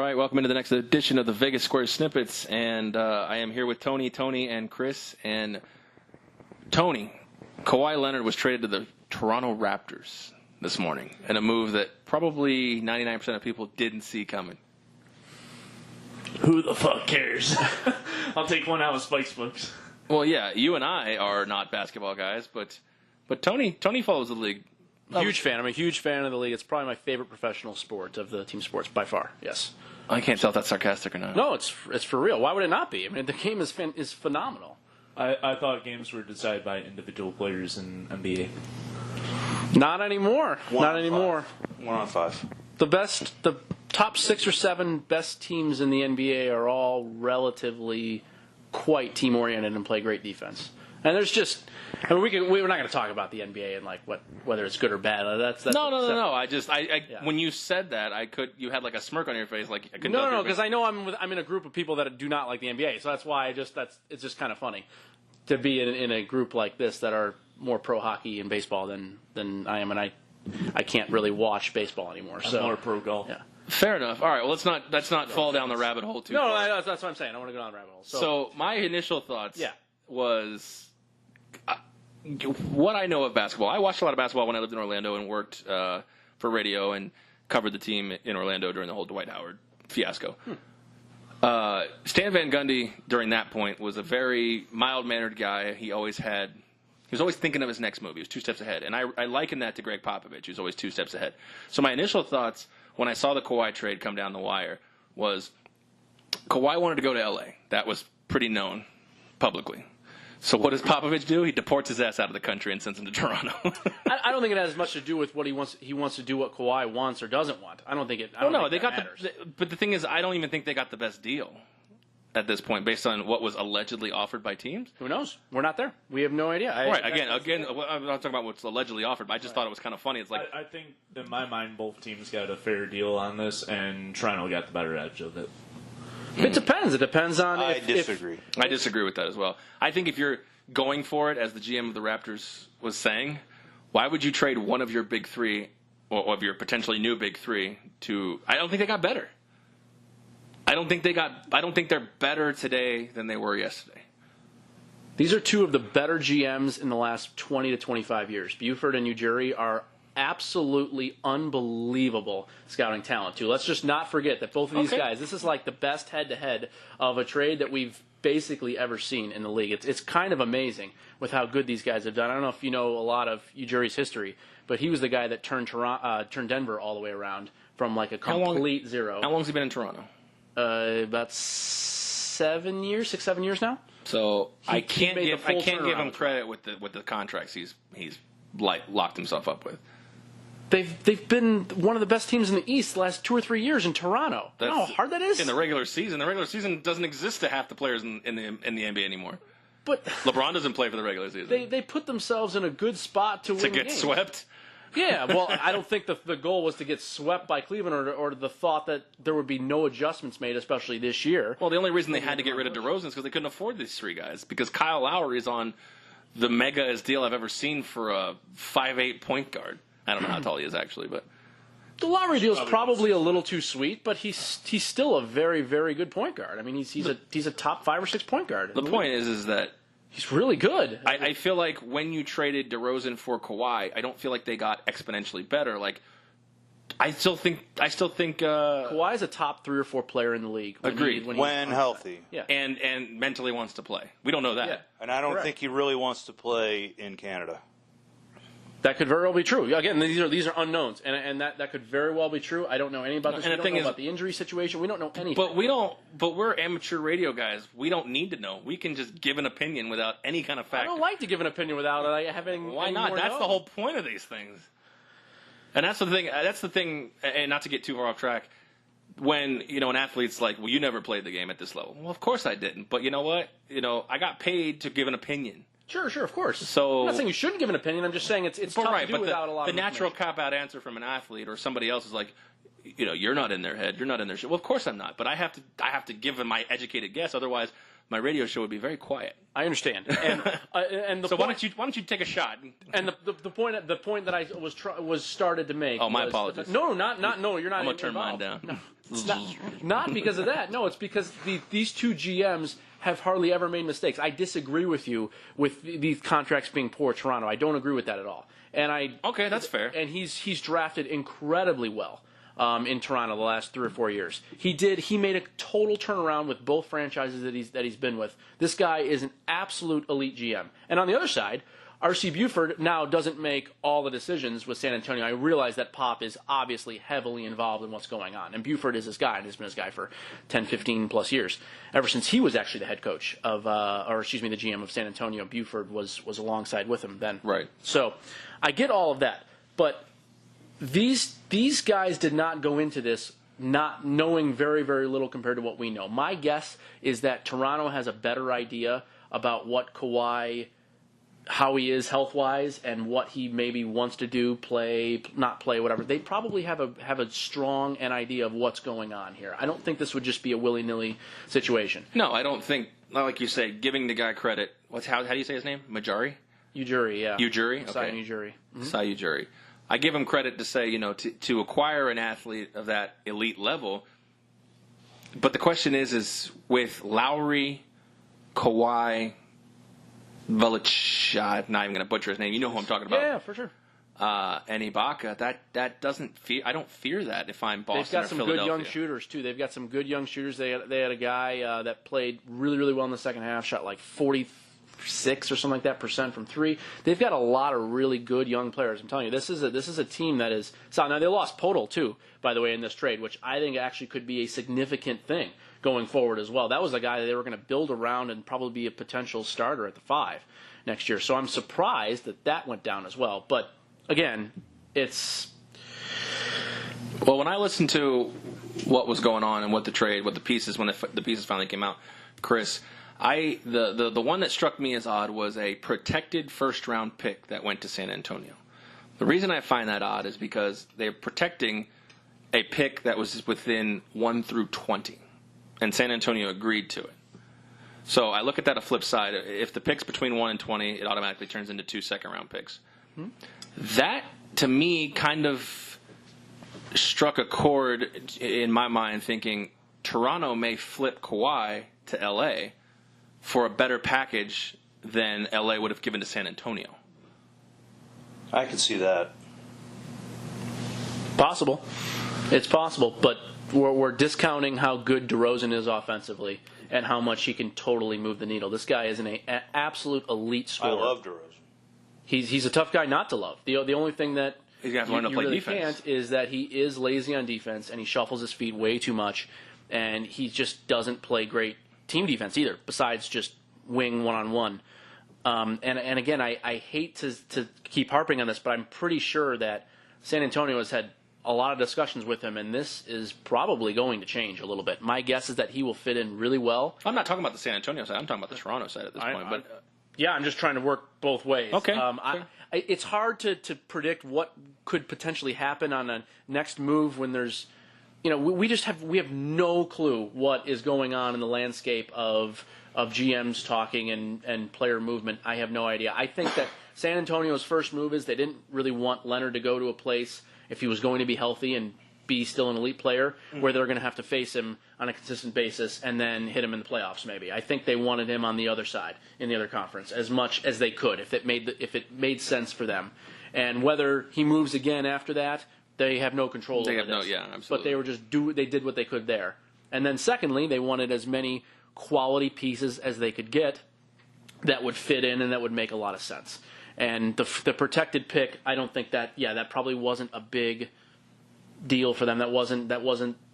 right, welcome into the next edition of the Vegas Square Snippets, and I am here with Tony, and Chris. And Tony, Kawhi Leonard was traded to the Toronto Raptors this morning in a move that probably 99% of people didn't see coming. Who the fuck cares? I'll take one out of Spike's books. Well, yeah, you and I are not basketball guys, but Tony follows the league. Huge fan. I'm a huge fan of the league. It's probably my favorite professional sport of the team sports by far. Yes. I can't tell if that's sarcastic or not. No, it's for real. Why would it not be? I mean, the game is phenomenal. I thought games were decided by individual players in NBA. Not anymore. Not anymore. 1 on 5. The top 6 or 7 best teams in the NBA are all relatively quite team oriented and play great defense. And there's just, I mean, we're not going to talk about the NBA and like whether it's good or bad. That's no. Yeah. When you said that, you had like a smirk on your face, like I couldn't. No, because I know I'm in a group of people that do not like the NBA, so that's why it's just kind of funny to be in a group like this that are more pro hockey and baseball than I am, and I can't really watch baseball anymore. I'm so more pro golf. Yeah. Fair enough. All right. Well, let's not fall down the rabbit hole too far. No, that's what I'm saying. I want to go down the rabbit hole. So my initial thoughts was. What I know of basketball, I watched a lot of basketball when I lived in Orlando and worked for radio and covered the team in Orlando during the whole Dwight Howard fiasco. Stan Van Gundy, during that point, was a very mild-mannered guy. He was always thinking of his next move. He was 2 steps ahead. And I liken that to Greg Popovich, who's always 2 steps ahead. So my initial thoughts when I saw the Kawhi trade come down the wire was Kawhi wanted to go to L.A. That was pretty known publicly. So what does Popovich do? He deports his ass out of the country and sends him to Toronto. I don't think it has much to do with what he wants. He wants to do what Kawhi wants or doesn't want. I don't think it. But the thing is, I don't even think they got the best deal at this point, based on what was allegedly offered by teams. Who knows? We're not there. We have no idea. Again, I'm not talking about what's allegedly offered, but I just thought it was kind of funny. It's like I think in my mind, both teams got a fair deal on this, and Toronto got the better edge of it. It depends. It depends on. I disagree. I disagree with that as well. I think if you're going for it, as the GM of the Raptors was saying, why would you trade one of your big 3, or of your potentially new big 3 to? I don't think they got better. I don't think they're better today than they were yesterday. These are 2 of the better GMs in the last 20 to 25 years. Buford and Ujiri are absolutely unbelievable scouting talent, too. Let's just not forget that both of these guys, this is like the best head-to-head of a trade that we've basically ever seen in the league. It's kind of amazing with how good these guys have done. I don't know if you know a lot of Ujiri's history, but he was the guy that turned Denver all the way around from like a complete zero. How long has he been in Toronto? About 7 years, 6-7 years now. So I can't give him credit with the contracts he's locked himself up with. They've been one of the best teams in the East the last 2 or 3 years in Toronto. You know how hard that is? In the regular season. The regular season doesn't exist to half the players in the NBA anymore. But LeBron doesn't play for the regular season. They put themselves in a good spot to win to get games. swept. Yeah, well, I don't think the goal was to get swept by Cleveland or the thought that there would be no adjustments made, especially this year. Well, the only reason they had to get rid of DeRozan is because they couldn't afford these 3 guys. Because Kyle Lowry is on the mega deal I've ever seen for a 5'8" point guard. I don't know how tall he is actually, but the Lowry deal is probably a little too sweet, but he's still a very, very good point guard. I mean, he's a top 5 or 6 point guard. The point is that he's really good. I feel like when you traded DeRozan for Kawhi, I don't feel like they got exponentially better. Like I still think Kawhi is a top 3 or 4 player in the league. When healthy. Yeah. And mentally wants to play. We don't know that. Yeah. And I don't think he really wants to play in Canada. That could very well be true. Again, these are unknowns, and that could very well be true. I don't know anything about this. We don't know about the injury situation. We don't know anything. But we're amateur radio guys. We don't need to know. We can just give an opinion without any kind of fact. I don't like to give an opinion without having. Why not? That's the whole point of these things. And that's the thing. That's the thing. And not to get too far off track. When an athlete's like, "Well, you never played the game at this level." Well, of course I didn't. But you know what? I got paid to give an opinion. Sure, of course. So, I'm not saying you shouldn't give an opinion. I'm just saying it's tough to do without a lot of the natural cop-out answer from an athlete or somebody else is like, you're not in their head. You're not in their shit. Well, of course I'm not. But I have to give my educated guess. Otherwise, my radio show would be very quiet. I understand. And the So point, why don't you take a shot? and the point that I was started to make. Oh, my was, apologies. No, no, you're not. I'm gonna turn mine involved. down. No, it's not because of that. No, it's because these two GMs have hardly ever made mistakes. I disagree with you with these contracts being poor Toronto. I don't agree with that at all. Okay, that's fair. And he's drafted incredibly well in Toronto the last 3 or 4 years. He made a total turnaround with both franchises that he's been with. This guy is an absolute elite GM. And on the other side, R.C. Buford now doesn't make all the decisions with San Antonio. I realize that Pop is obviously heavily involved in what's going on. And Buford is his guy, and has been his guy for 10, 15 plus years. Ever since he was actually the head coach the GM of San Antonio, Buford was alongside with him then. Right. So I get all of that. But these guys did not go into this not knowing very, very little compared to what we know. My guess is that Toronto has a better idea about what Kawhi, how he is health-wise, and what he maybe wants to do, play, not play, whatever. They probably have a strong idea of what's going on here. I don't think this would just be a willy-nilly situation. No, I don't think. Like you say, giving the guy credit. How do you say his name? Ujiri? Ujiri, yeah. Ujiri? Okay. Sai Ujiri. Mm-hmm. Sai Ujiri. I give him credit to say, to acquire an athlete of that elite level. But the question is with Lowry, Kawhi, Velich, I'm not even going to butcher his name. You know who I'm talking about. Yeah, for sure. And Ibaka, that doesn't fear. I don't fear that if I'm Boston or Philadelphia. They've got some good young shooters too. They've got some good young shooters. They had a guy that played really, really well in the second half. Shot like 46 or something like that % from three. They've got a lot of really good young players. I'm telling you, this is a team that is solid. Now they lost Podol too, by the way, in this trade, which I think actually could be a significant thing going forward as well. That was a guy that they were going to build around and probably be a potential starter at the 5 next year. So I'm surprised that went down as well. But again, it's... Well, when I listened to what was going on and what the pieces, when the pieces finally came out, Chris, the one that struck me as odd was a protected first-round pick that went to San Antonio. The reason I find that odd is because they're protecting a pick that was within 1 through 20, and San Antonio agreed to it. So I look at that a flip side. If the pick's between 1 and 20, it automatically turns into 2 second-round picks. Mm-hmm. That, to me, kind of struck a chord in my mind, thinking Toronto may flip Kawhi to L.A. for a better package than L.A. would have given to San Antonio. I can see that. Possible. It's possible, but we're discounting how good DeRozan is offensively and how much he can totally move the needle. This guy is an absolute elite scorer. I love DeRozan. He's a tough guy not to love. The only thing that he's got to learn to play really defense. Can't is that he is lazy on defense and he shuffles his feet way too much, and he just doesn't play great team defense either, besides just wing one-on-one. And again, I hate to keep harping on this, but I'm pretty sure that San Antonio has had a lot of discussions with him, and this is probably going to change a little bit. My guess is that he will fit in really well. I'm not talking about the San Antonio side. I'm talking about the Toronto side at this point. But yeah, I'm just trying to work both ways. Okay. It's hard to predict what could potentially happen on a next move when there's, we have no clue what is going on in the landscape of GMs talking and player movement. I have no idea. I think that San Antonio's first move is they didn't really want Leonard to go to a place, if he was going to be healthy and be still an elite player, where they're going to have to face him on a consistent basis and then hit him in the playoffs maybe. I think they wanted him on the other side, in the other conference, as much as they could, if it made sense for them. And whether he moves again after that, they have no control over this. Yeah, absolutely. But they were they did what they could there. And then secondly, they wanted as many quality pieces as they could get that would fit in and that would make a lot of sense. And the protected pick, I don't think that probably wasn't a big deal for them. That wasn't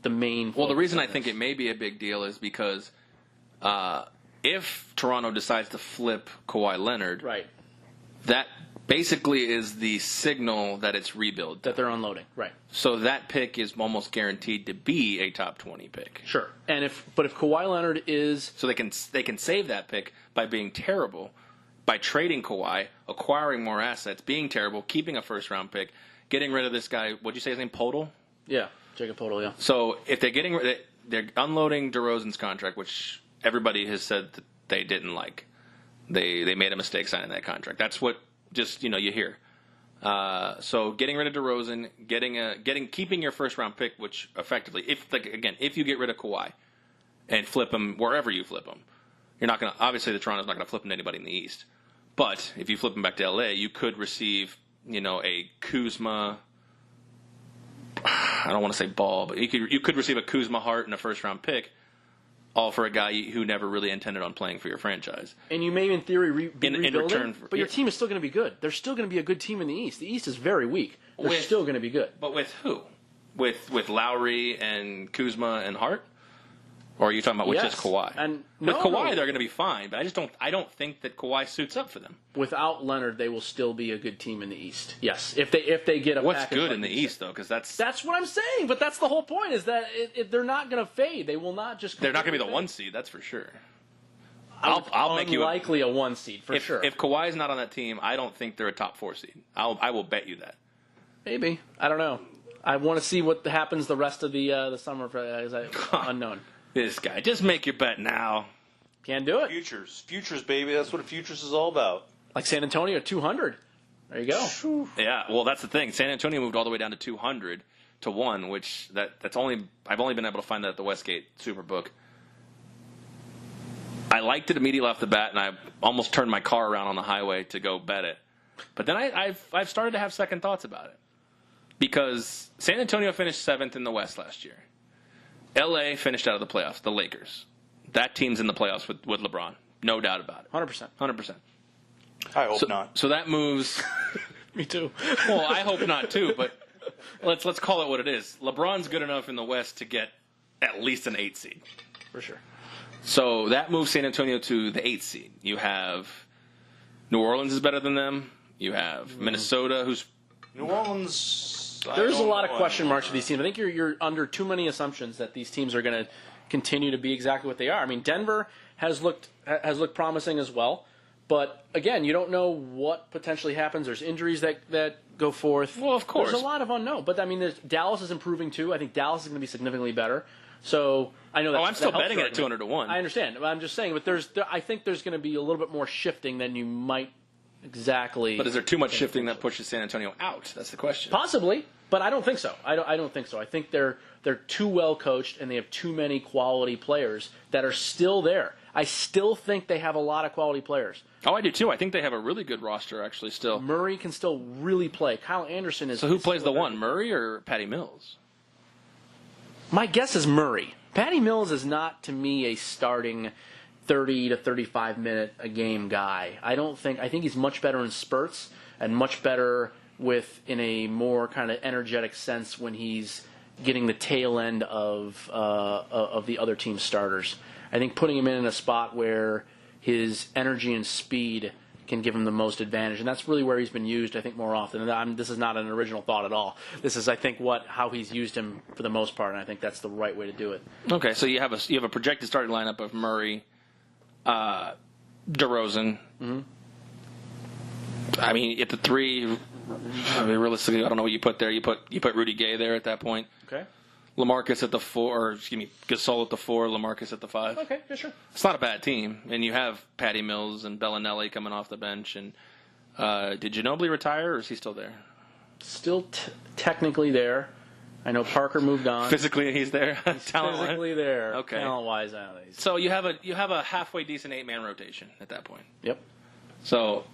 the main. Well, the reason I think it may be a big deal is because if Toronto decides to flip Kawhi Leonard, right, that basically is the signal that it's rebuild, that they're unloading, right. So that pick is almost guaranteed to be a top 20 pick. Sure, and if Kawhi Leonard is, so they can save that pick by being terrible, by trading Kawhi, acquiring more assets, being terrible, keeping a first-round pick, getting rid of this guy. What'd you say his name? Podol? Yeah, Jacob Podol. Yeah. So if they're they're unloading DeRozan's contract, which everybody has said that they didn't like. They made a mistake signing that contract. That's what just you hear. So getting rid of DeRozan, keeping your first round pick, which effectively, if you get rid of Kawhi and flip him wherever you flip him, you're not going to. Obviously, the Toronto's not going to flip him to anybody in the East. But if you flip him back to LA, you could receive a Kuzma. I don't want to say Ball, but you could receive a Kuzma, Hart, and a first round pick, all for a guy who never really intended on playing for your franchise. And you may, in theory, be rebuilding, in return for, but your team is still going to be good. They're still going to be a good team in the East. The East is very weak. They're still going to be good. But with who? With Lowry and Kuzma and Hart? Or are you talking about with just Kawhi? And with Kawhi, they're going to be fine, but I don't think that Kawhi suits up for them. Without Leonard, they will still be a good team in the East. Yes, if they get a. What's good in the East though? Because that's what I'm saying. But that's the whole point: is that they're not going to fade. They will not just. They're not going to be the 1 seed. That's for sure. I'll make you unlikely a 1 seed for sure. If Kawhi is not on that team, I don't think they're a top 4 seed. I will bet you that. Maybe, I don't know. I want to see what happens the rest of the summer. Unknown. This guy, just make your bet now. Can't do it. Futures, baby. That's what futures is all about. Like San Antonio, 200. There you go. Yeah, well, that's the thing. San Antonio moved all the way down to 200 to 1, which I've only been able to find that at the Westgate Superbook. I liked it immediately off the bat, and I almost turned my car around on the highway to go bet it. But then I've started to have second thoughts about it because San Antonio finished 7th in the West last year. LA finished out of the playoffs, the Lakers. That team's in the playoffs with LeBron. No doubt about it. 100%. 100%. I hope not. So that moves. Me too. Well, I hope not too, but let's call it what it is. LeBron's good enough in the West to get at least an 8 seed. For sure. So that moves San Antonio to the 8 seed. You have New Orleans is better than them. You have Minnesota, who's New Orleans. There's a lot of question marks for these teams. I think you're under too many assumptions that these teams are going to continue to be exactly what they are. I mean, Denver has looked promising as well, but again, you don't know what potentially happens. There's injuries that go forth. Well, of course, there's a lot of unknown. But I mean, Dallas is improving too. I think Dallas is going to be significantly better. So I know that. I'm still betting it at 200 to 1. I understand. But I'm just saying. But I think there's going to be a little bit more shifting than you might. Exactly. But is there too much shifting that pushes San Antonio out? That's the question. Possibly, but I don't think so. I don't think so. I think they're too well coached and they have too many quality players that are still there. I still think they have a lot of quality players. Oh, I do too. I think they have a really good roster actually still. Murray can still really play. Kyle Anderson is. So who plays the 1, Murray or Patty Mills? My guess is Murray. Patty Mills is not to me a starting 30 to 35 minute a game guy. I think he's much better in spurts and much better in a more kind of energetic sense when he's getting the tail end of the other team's starters. I think putting him in a spot where his energy and speed can give him the most advantage, and that's really where he's been used, I think, more often. And this is not an original thought at all. This is, I think, how he's used him for the most part, and I think that's the right way to do it. Okay, so you have a projected starting lineup of Murray, DeRozan. Mm-hmm. I mean, at the 3, realistically, I don't know what you put there. You put Rudy Gay there at that point. Okay. LaMarcus at the 4, Gasol at the 4, LaMarcus at the 5. Okay, yeah, sure. It's not a bad team, and you have Patty Mills and Bellinelli coming off the bench. And did Ginobili retire, or is he still there? Still technically there. I know Parker moved on. Physically, he's there. He's physically there. Okay. Talent-wise, so you have a halfway decent 8-man rotation at that point. Yep. So,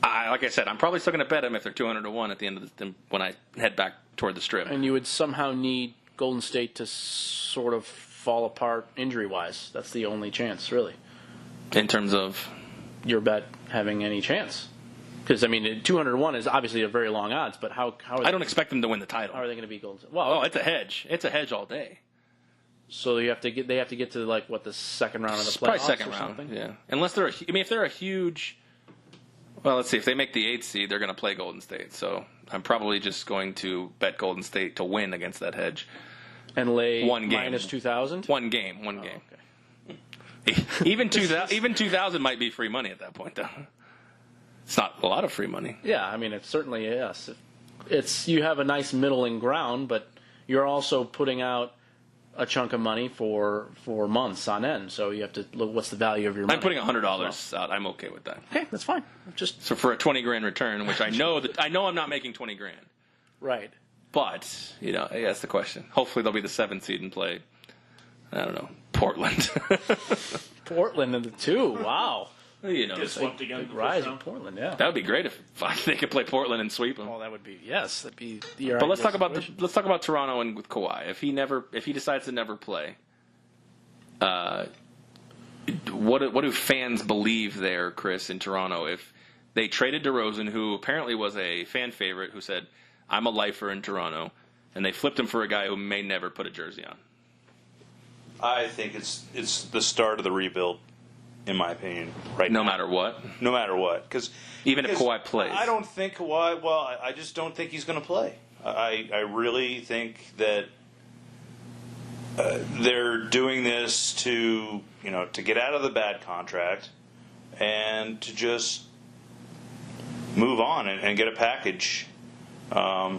like I said, I'm probably still going to bet them if they're 200 to 1 at the end of when I head back toward the strip. And you would somehow need Golden State to sort of fall apart injury-wise. That's the only chance, really. In terms of your bet having any chance. Because, I mean, 201 is obviously a very long odds, but how are I don't expect them to win the title. How are they going to beat Golden State? Well, it's a hedge. It's a hedge all day. So they have to get to the second round of the playoffs. Probably second or round. Something? Yeah. Unless if they're a huge. Well, let's see. If they make the 8th seed, they're going to play Golden State. So I'm probably just going to bet Golden State to win against that hedge. And lay one game. minus 2,000? One game. Okay. Even 2,000 might be free money at that point, though. It's not a lot of free money. Yeah, I mean, it certainly is. You have a nice middling ground, but you're also putting out a chunk of money for months on end. So you have to look what's the value of your money. I'm putting $100 out. I'm okay with that. Okay, that's fine. Just so for a $20,000 return, which I know I'm not making $20,000. Right. But that's the question. Hopefully they'll be the 7th seed and play. I don't know, Portland. Portland in the 2. Wow. Get swept again. Big rise in Portland. Yeah. That would be great if they could play Portland and sweep them. Well, that would be that'd be. But let's talk about Toronto and with Kawhi. If he decides to never play, what do fans believe there, Chris, in Toronto? If they traded DeRozan, who apparently was a fan favorite, who said, "I'm a lifer in Toronto," and they flipped him for a guy who may never put a jersey on. I think it's the start of the rebuild, in my opinion. No matter what. No matter what, even if Kawhi plays. I don't think Kawhi. Well, I just don't think he's going to play. I really think that they're doing this to get out of the bad contract and to just move on and get a package. Do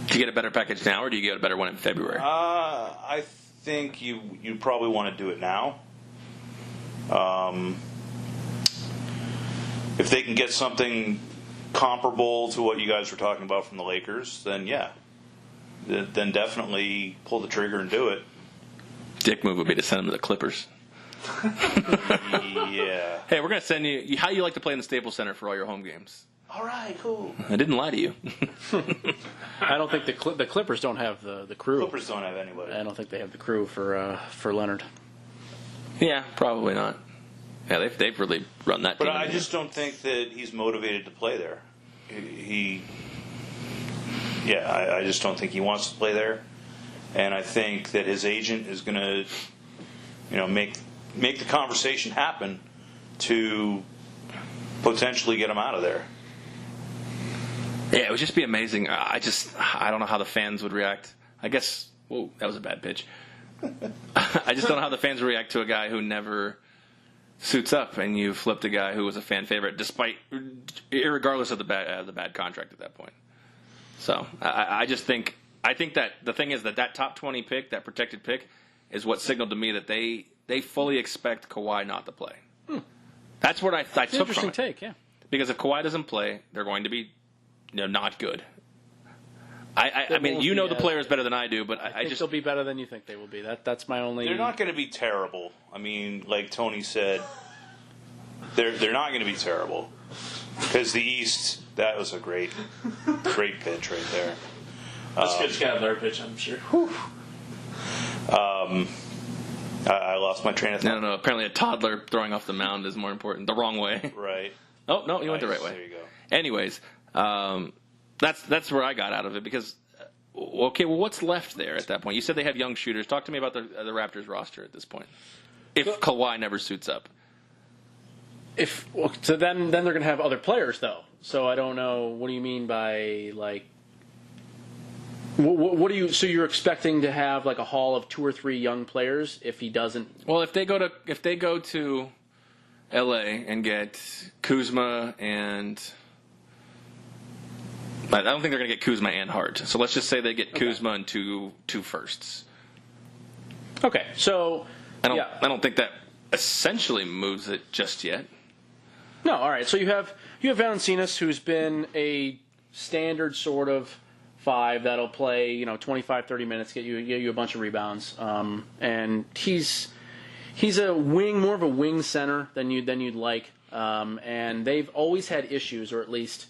you get a better package now, or do you get a better one in February? I think you probably want to do it now. If they can get something comparable to what you guys were talking about from the Lakers, then yeah. Then definitely pull the trigger and do it. Dick move would be to send him to the Clippers. Yeah. Hey, we're going to send you. How you like to play in the Staples Center for all your home games? All right, cool. I didn't lie to you. I don't think the Clippers don't have the crew. Clippers don't have anybody. I don't think they have the crew for Leonard. Yeah, probably not. Yeah, they've really run that team. But I just don't think that he's motivated to play there. I just don't think he wants to play there. And I think that his agent is going to, make the conversation happen to potentially get him out of there. Yeah, it would just be amazing. I don't know how the fans would react. I guess, whoa, that was a bad pitch. I just don't know how the fans would react to a guy who never suits up, and you flipped a guy who was a fan favorite, irregardless of the bad contract at that point. So I think that the thing is that top 20 pick, that protected pick, is what signaled to me that they fully expect Kawhi not to play. That's what I took from it. Interesting take, yeah. Because if Kawhi doesn't play, they're going to be not good. I mean, the players better than I do, but I just they'll be better than you think they will be. That's my only. They're not going to be terrible. I mean, like Tony said, they're not going to be terrible because the East. That was a great pitch right there. This kid's got another pitch, I'm sure. I lost my train of thought. No. Apparently, a toddler throwing off the mound is more important. The wrong way. Right. Oh no, you went the right way. There you go. Anyways, that's where I got out of it because. Okay, well, what's left there at that point? You said they have young shooters. Talk to me about the Raptors roster at this point. If Kawhi never suits up. So then they're going to have other players, though. So I don't know. What do you mean by like? What do you? So you're expecting to have like a haul of 2 or 3 young players if he doesn't? Well, if they go to L.A. and get Kuzma and. I don't think they're going to get Kuzma and Hart. So let's just say they get Kuzma and two firsts. Okay, so I don't think that essentially moves it just yet. No, all right. So you have Valanciunas, who's been a standard sort of 5 that'll play 25, 30 minutes, get you a bunch of rebounds, and he's a wing, more of a wing center than you'd like, and they've always had issues, or at least.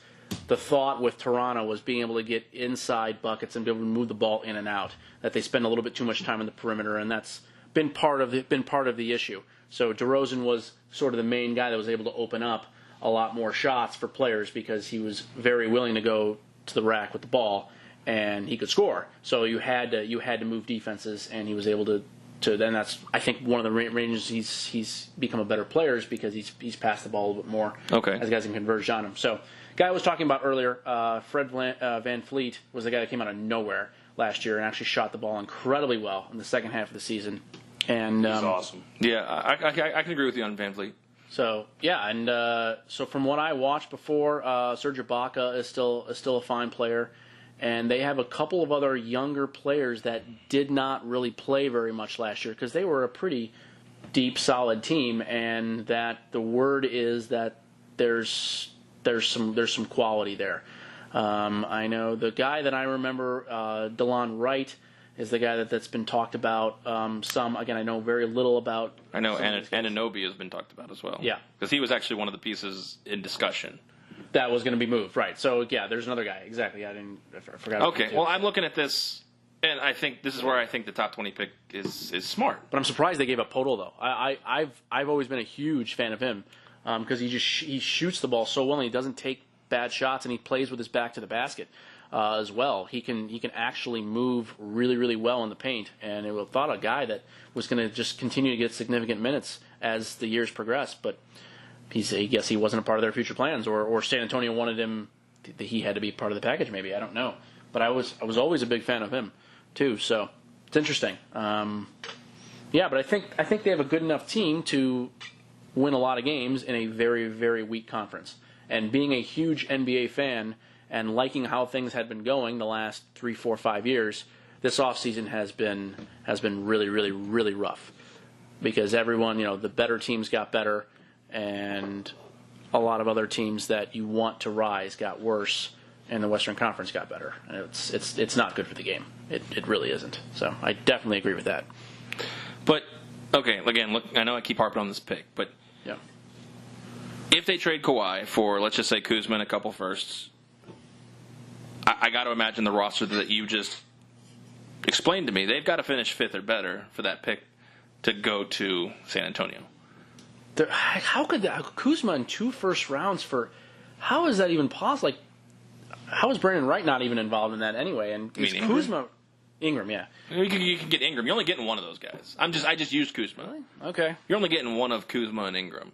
The thought with Toronto was being able to get inside buckets and be able to move the ball in and out. That they spend a little bit too much time on the perimeter, and that's been part of the issue. So DeRozan was sort of the main guy that was able to open up a lot more shots for players because he was very willing to go to the rack with the ball and he could score. So you had to move defenses, and he was able to. Then that's I think one of the ranges he's become a better player is because he's passed the ball a little bit more. Okay. As guys can converge on him. So. Guy I was talking about earlier, Fred Van Fleet, was the guy that came out of nowhere last year and actually shot the ball incredibly well in the second half of the season. And he's awesome. Yeah, I can agree with you on Van Fleet. So yeah, and so from what I watched before, Serge Ibaka is still a fine player, and they have a couple of other younger players that did not really play very much last year because they were a pretty deep, solid team, and that the word is that there's some quality there. I know the guy that I remember, DeLon Wright, is the guy that's been talked about some. Again, I know very little about. I know Anunoby has been talked about as well. Yeah, because he was actually one of the pieces in discussion that was going to be moved. Right. So yeah, there's another guy. Exactly. I forgot. Okay. Well, I'm looking at this, and I think this is where I think the top 20 pick is smart. But I'm surprised they gave up Podol though. I've always been a huge fan of him because he shoots the ball so well and he doesn't take bad shots and he plays with his back to the basket. As well, he can actually move really, really well in the paint, and it thought a guy that was going to just continue to get significant minutes as the years progressed. But I guess he wasn't a part of their future plans, or San Antonio wanted him. He had to be part of the package, maybe, I don't know. But I was always a big fan of him too. So it's interesting. Yeah, but I think they have a good enough team to win a lot of games in a very, very weak conference. And being a huge NBA fan and liking how things had been going the last 3, 4, 5 years, this offseason has been really, really, really rough. Because everyone, the better teams got better, and a lot of other teams that you want to rise got worse, and the Western Conference got better. And it's not good for the game. It really isn't. So I definitely agree with that. But, okay, again, look, I know I keep harping on this pick, but yeah, if they trade Kawhi for, let's just say, Kuzma and a couple firsts, I got to imagine the roster that you just explained to me, they've got to finish 5th or better for that pick to go to San Antonio. How could that? Kuzma in 2 first rounds for? How is that even possible? Like, how is Brandon Wright not even involved in that anyway? And is Kuzma, Ingram, yeah. You can get Ingram. You're only getting one of those guys. I just used Kuzma. Really? Okay. You're only getting one of Kuzma and Ingram.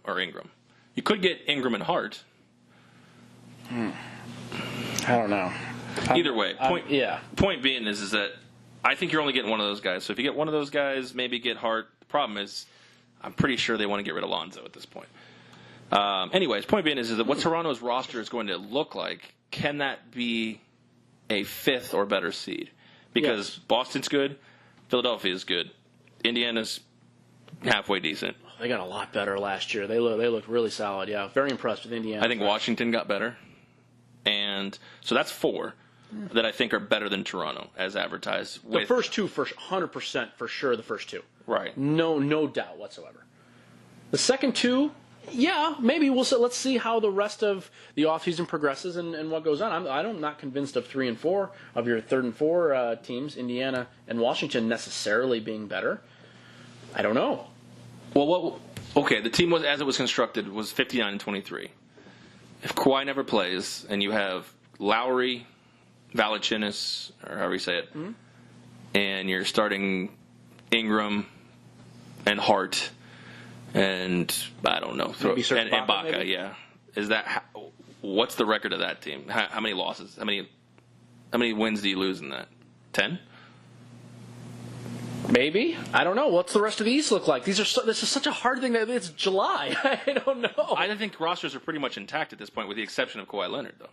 You could get Ingram and Hart. I don't know. Either way, yeah. Point being is that I think you're only getting one of those guys. So if you get one of those guys, maybe get Hart. The problem is, I'm pretty sure they want to get rid of Lonzo at this point. Anyways, point being is that what Toronto's roster is going to look like. Can that be a 5th or better seed? Because yes. Boston's good, Philadelphia's good, Indiana's halfway decent. They got a lot better last year. They looked really solid. Yeah, very impressed with Indiana. I think Washington got better. And so that's 4 that I think are better than Toronto as advertised. The first 2, 100% for sure. The first 2, right? No doubt whatsoever. The second 2, yeah, maybe let's see how the rest of the offseason progresses and what goes on. I'm not convinced of 3 and 4 of your 3rd and 4 teams, Indiana and Washington, necessarily being better. I don't know. Well, okay, the team was as it was constructed was 59 and 23. If Kawhi never plays, and you have Lowry, Valanciunas, or however you say it, and you're starting Ingram and Hart, and I don't know, and Ibaka, yeah. Is that what's the record of that team? How many losses? How many wins do you lose in that? 10? Maybe. I don't know. What's the rest of the East look like? This is such a hard thing. It's July. I don't know. I think rosters are pretty much intact at this point, with the exception of Kawhi Leonard, though.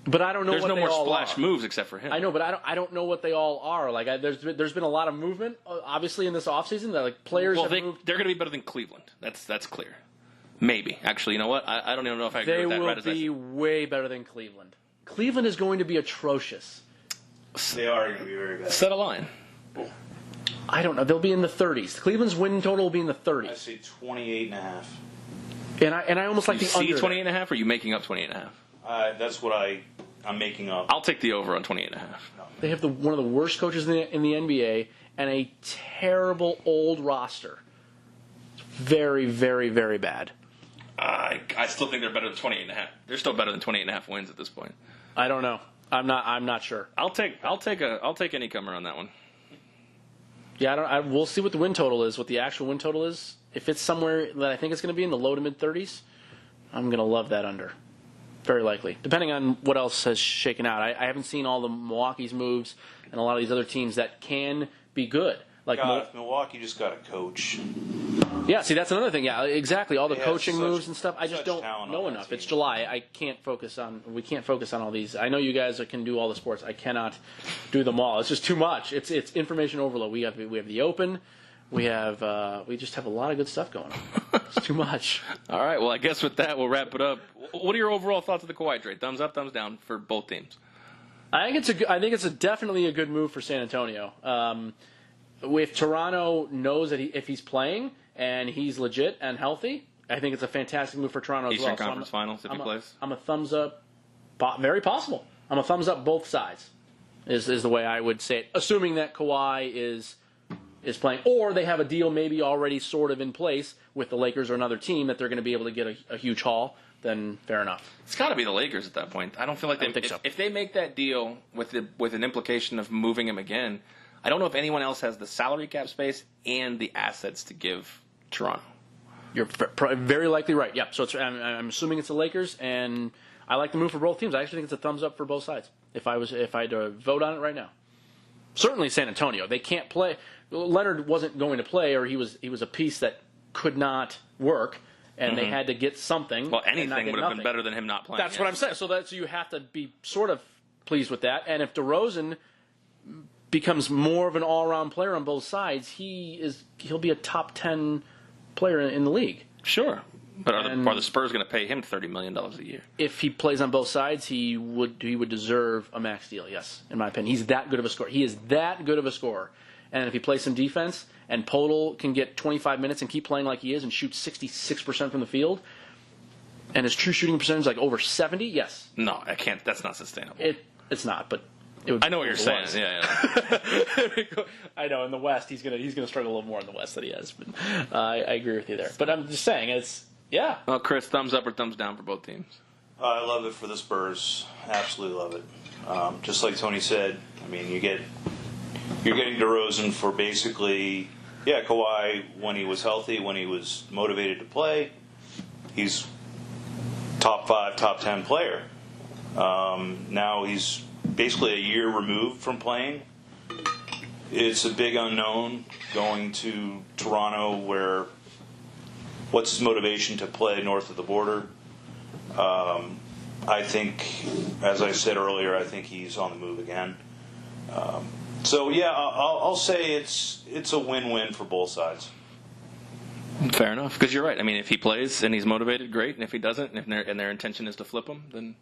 But I don't know. There's what no they more all splash are. moves except for him. I know, but I don't know what they all are. Like, there's been a lot of movement, obviously, in this offseason. That like players. Well, they're going to be better than Cleveland. That's clear. Maybe. Actually, you know what? I don't even know if I agree with that. They will be way better than Cleveland. Cleveland is going to be atrocious. They are going to be very bad. Set a line. I don't know. They'll be in the 30s. Cleveland's win total will be in the 30s. I say 28.5. And I almost like the under. You see 28.5, or are you making up 28.5? That's what I'm making up. I'll take the over on 28.5. They have one of the worst coaches in the NBA and a terrible old roster. Very, very, very bad. I still think they're better than 28.5. They're still better than 28.5 wins at this point. I don't know. I'm not sure. I'll take any comer on that one. Yeah, we'll see what the win total is, what the actual win total is. If it's somewhere that I think it's going to be in the low to mid 30s, I'm going to love that under. Very likely, depending on what else has shaken out. I haven't seen all the Milwaukee's moves and a lot of these other teams that can be good. Like if Milwaukee just got a coach. Yeah, see, that's another thing. Yeah, exactly. All the They have coaching such- moves and stuff. I just such don't talent know on that enough. team. It's July. We can't focus on all these. I know you guys can do all the sports. I cannot do them all. It's just too much. It's information overload. We have the Open. We just have a lot of good stuff going on. It's too much. All right. Well, I guess with that, we'll wrap it up. What are your overall thoughts of the Kawhi trade? Thumbs up, thumbs down for both teams? I think it's definitely a good move for San Antonio. If Toronto knows that if he's playing and he's legit and healthy, I think it's a fantastic move for Toronto as well. Eastern Conference Finals if he plays? I'm a thumbs up. Very possible. I'm a thumbs up both sides is the way I would say it, assuming that Kawhi is playing, or they have a deal maybe already sort of in place with the Lakers or another team that they're going to be able to get a huge haul. Then fair enough. It's got to be the Lakers at that point. I don't feel like they. think so. If they make that deal with an implication of moving him again, I don't know if anyone else has the salary cap space and the assets to give Toronto. You're very likely right. Yep. So I'm assuming it's the Lakers, and I like the move for both teams. I actually think it's a thumbs up for both sides. If I had to vote on it right now, certainly San Antonio. They can't play. Leonard wasn't going to play, or he was a piece that could not work. And they had to get something. Well, anything would have been better than him not playing. That's what I'm saying. So you have to be sort of pleased with that. And if DeRozan becomes more of an all-around player on both sides, he'll be a top 10 player in the league. Sure. But are the Spurs going to pay him $30 million a year? If he plays on both sides, he would deserve a max deal, yes, in my opinion. He's that good of a scorer. He is that good of a scorer. And if he plays some defense and Podol can get 25 minutes and keep playing like he is and shoot 66% from the field, and his true shooting percentage is like over 70, yes. No, I can't. That's not sustainable. It's not, but it would. I know what you're saying. Yeah. I know in the West he's gonna struggle a little more in the West than he has. But I agree with you there. But I'm just saying yeah. Well, Chris, thumbs up or thumbs down for both teams? I love it for the Spurs. Absolutely love it. Just like Tony said, I mean, you're getting DeRozan for basically, Kawhi when he was healthy, when he was motivated to play, he's top 5, top 10 player. Now he's basically a year removed from playing. It's a big unknown going to Toronto where what's his motivation to play north of the border? I think, as I said earlier, I think he's on the move again. I'll say it's a win-win for both sides. Fair enough, because you're right. I mean, if he plays and he's motivated, great. And if he doesn't, and their intention is to flip him, then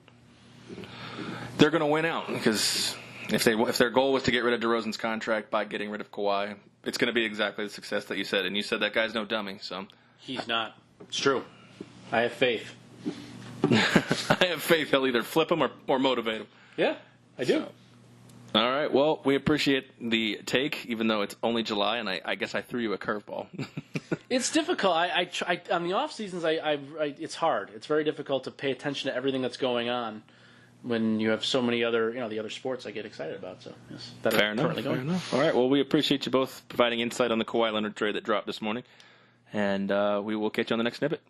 they're going to win out. Because if their goal was to get rid of DeRozan's contract by getting rid of Kawhi, it's going to be exactly the success that you said. And you said that guy's no dummy. So he's not. It's true. I have faith. I have faith he'll either flip him or motivate him. Yeah, I do. All right. Well, we appreciate the take, even though it's only July, and I guess I threw you a curveball. It's difficult. I on the off seasons. It's hard. It's very difficult to pay attention to everything that's going on when you have so many other the other sports I get excited about. So yes, that Fair are currently enough. going. Fair enough. All right. Well, we appreciate you both providing insight on the Kawhi Leonard trade that dropped this morning, and we will catch you on the next snippet.